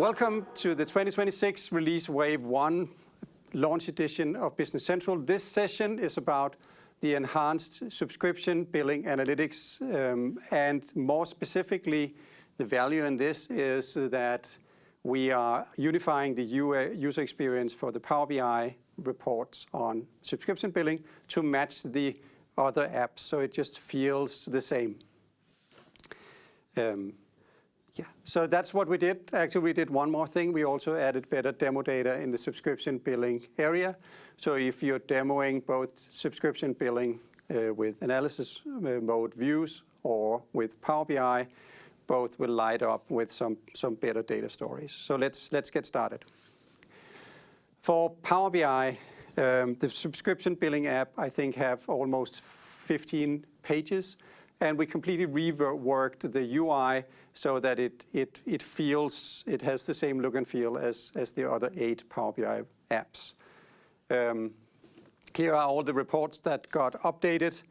Welcome to the 2026 Release Wave 1 launch edition of Business Central. This session is about the enhanced subscription billing analytics, and more specifically, the value in this is that we are unifying the user experience for the Power BI reports on subscription billing to match the other apps, so it just feels the same. So that's what we did. Actually, we did one more thing. We also added better demo data in the subscription billing area. So if you're demoing both subscription billing with analysis mode views or with Power BI, both will light up with some better data stories. So let's get started. For Power BI, the subscription billing app, I think, have almost 15 pages. And we completely reworked the UI so that it has the same look and feel as the other 8 Power BI apps. Here are all the reports that got updated,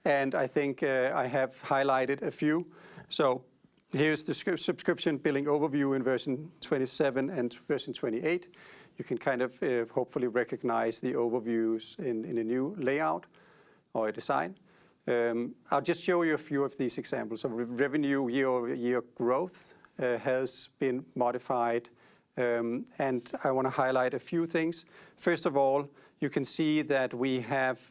and I think I have highlighted a few. So here's the subscription billing overview in version 27 and version 28. You can kind of hopefully recognize the overviews in a new layout or a design. I'll just show you a few of these examples. So revenue year-over-year growth has been modified, and I want to highlight a few things. First of all, you can see that we have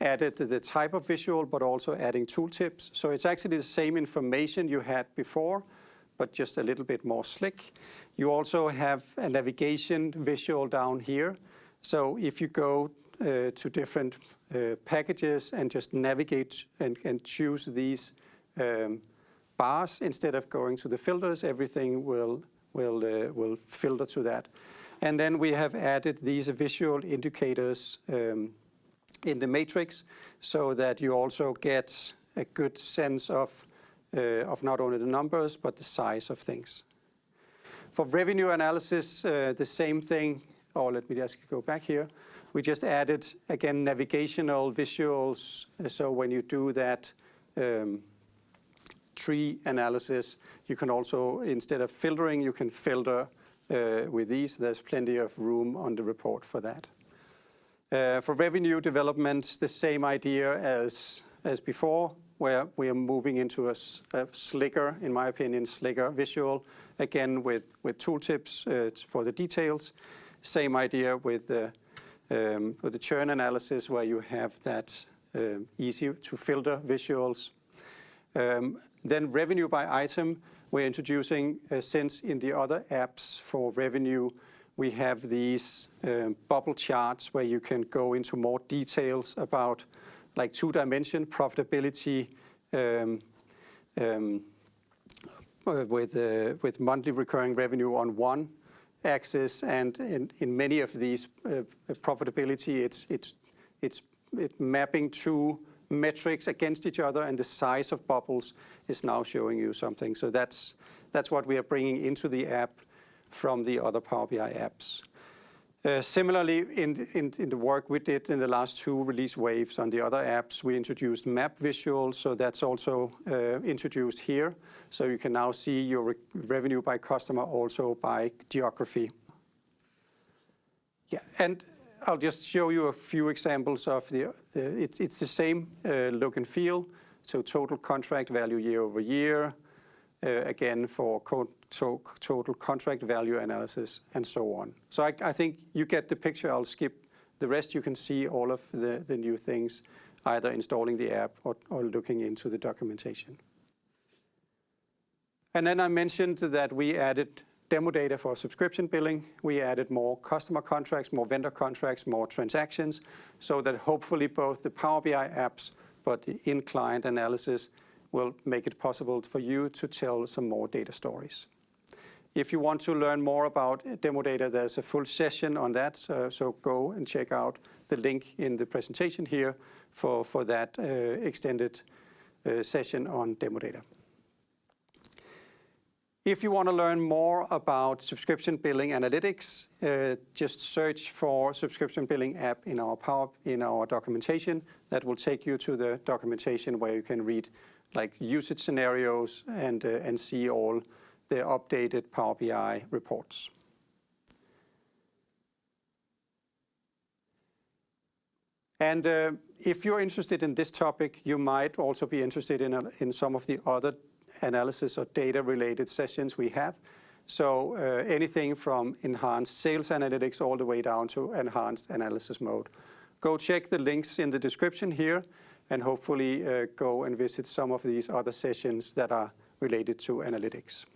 added the type of visual, but also adding tooltips. So it's actually the same information you had before, but just a little bit more slick. You also have a navigation visual down here. So if you go to different packages and just navigate and choose these bars instead of going to the filters, everything will filter to that. And then we have added these visual indicators in the matrix so that you also get a good sense of not only the numbers but the size of things. For revenue analysis, the same thing. Or let me just go back here. We just added, again, navigational visuals. So when you do that tree analysis, you can also, instead of filtering, you can filter with these. There's plenty of room on the report for that. For revenue development, the same idea as before, where we are moving into a slicker, in my opinion, slicker visual, again with tooltips for the details. Same idea with the churn analysis, where you have that easy to filter visuals. Then revenue by item, we're introducing, since in the other apps for revenue, we have these bubble charts where you can go into more details about like 2-dimension profitability with monthly recurring revenue on one axis, and in many of these profitability, it's mapping two metrics against each other, and the size of bubbles is now showing you something. So that's what we are bringing into the app from the other Power BI apps. Similarly, in the work we did in the last 2 release waves on the other apps, we introduced map visuals, so that's also introduced here. So you can now see your revenue by customer also by geography. Yeah, and I'll just show you a few examples of it's the same look and feel. So total contract value year over year, again for total contract value analysis, and so on. So I think you get the picture. I'll skip the rest. You can see all of the new things, either installing the app or looking into the documentation. And then I mentioned that we added demo data for subscription billing. We added more customer contracts, more vendor contracts, more transactions, so that hopefully both the Power BI apps but the in-client analysis will make it possible for you to tell some more data stories. If you want to learn more about demo data, there's a full session on that, so go and check out the link in the presentation here for that extended session on demo data. If you want to learn more about subscription billing analytics, just search for subscription billing app in our documentation. That will take you to the documentation where you can read like usage scenarios and see all the updated Power BI reports. And if you're interested in this topic, you might also be interested in some of the other analysis or data-related sessions we have. So anything from enhanced sales analytics all the way down to enhanced analysis mode. Go check the links in the description here, and hopefully go and visit some of these other sessions that are related to analytics.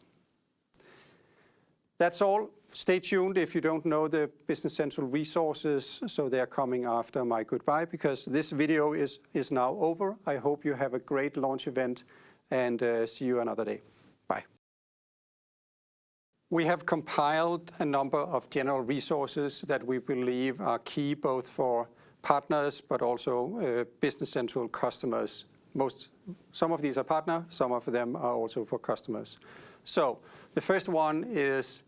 That's all. Stay tuned if you don't know the Business Central resources, so they're coming after my goodbye, because this video is now over. I hope you have a great launch event, and see you another day. Bye. We have compiled a number of general resources that we believe are key both for partners but also Business Central customers. Some of these are partner, some of them are also for customers. So the first one is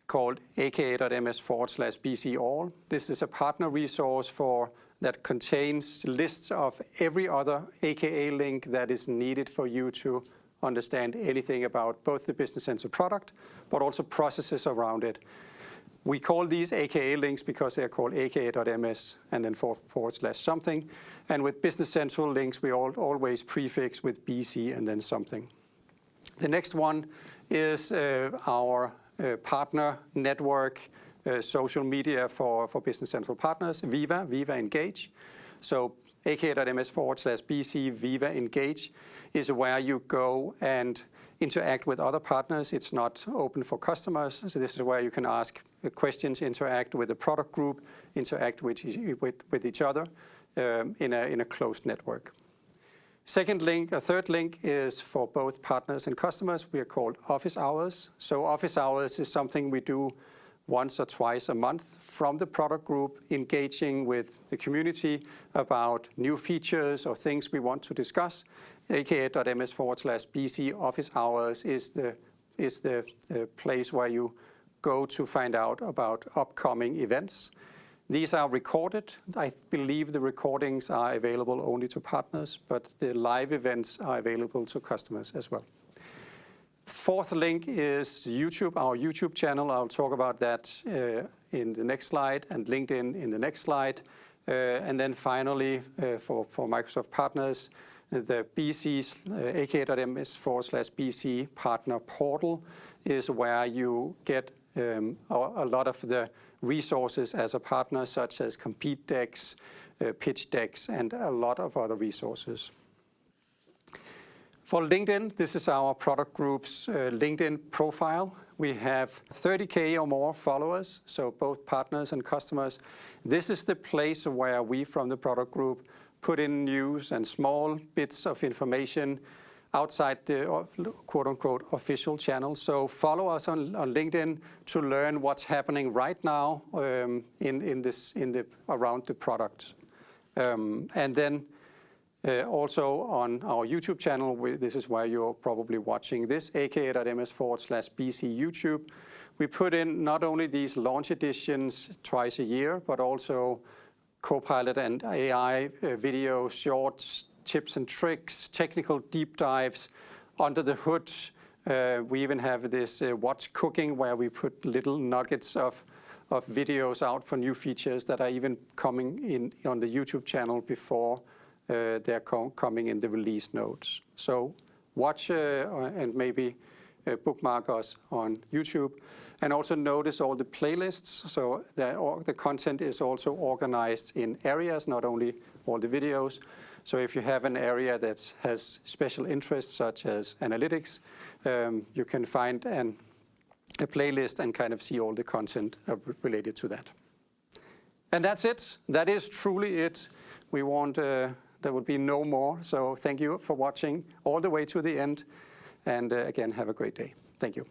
called aka.ms/BC all. This is a partner resource that contains lists of every other AKA link that is needed for you to understand anything about both the Business Central product, but also processes around it. We call these AKA links because they're called aka.ms and then / something. And with Business Central links, we always prefix with BC and then something. The next one is our partner network, social media for Business Central partners, Viva Engage. So aka.ms/BC Viva Engage is where you go and interact with other partners. It's not open for customers, so this is where you can ask questions, interact with the product group, interact with each other in a closed network. Third link is for both partners and customers. We are called office hours. So office hours is something we do once or twice a month from the product group, engaging with the community about new features or things we want to discuss. aka.ms/BC office hours is the place where you go to find out about upcoming events. These are recorded. I believe the recordings are available only to partners, but the live events are available to customers as well. Fourth link is YouTube, our YouTube channel. I'll talk about that in the next slide, and LinkedIn in the next slide. And then finally, for Microsoft partners, the BC's aka.ms/BC partner portal is where you get a lot of the resources as a partner, such as compete decks, pitch decks, and a lot of other resources. For LinkedIn, this is our product group's LinkedIn profile. We have 30K or more followers, so both partners and customers. This is the place where we from the product group put in news and small bits of information outside the quote-unquote official channel. So follow us on LinkedIn to learn what's happening right now around the product. And then also on our YouTube channel, this is where you're probably watching this, aka.ms/BC YouTube. We put in not only these launch editions twice a year, but also Copilot and AI videos, shorts, tips and tricks, technical deep dives, under the hood. We even have this What's Cooking, where we put little nuggets of videos out for new features that are even coming in on the YouTube channel before they're coming in the release notes. So watch and maybe bookmark us on YouTube. And also notice all the playlists. So the content is also organized in areas, not only all the videos. So if you have an area that has special interests, such as analytics, you can find a playlist and kind of see all the content related to that. And that's it. That is truly it. We want, there will be no more. So thank you for watching all the way to the end. And again, have a great day. Thank you.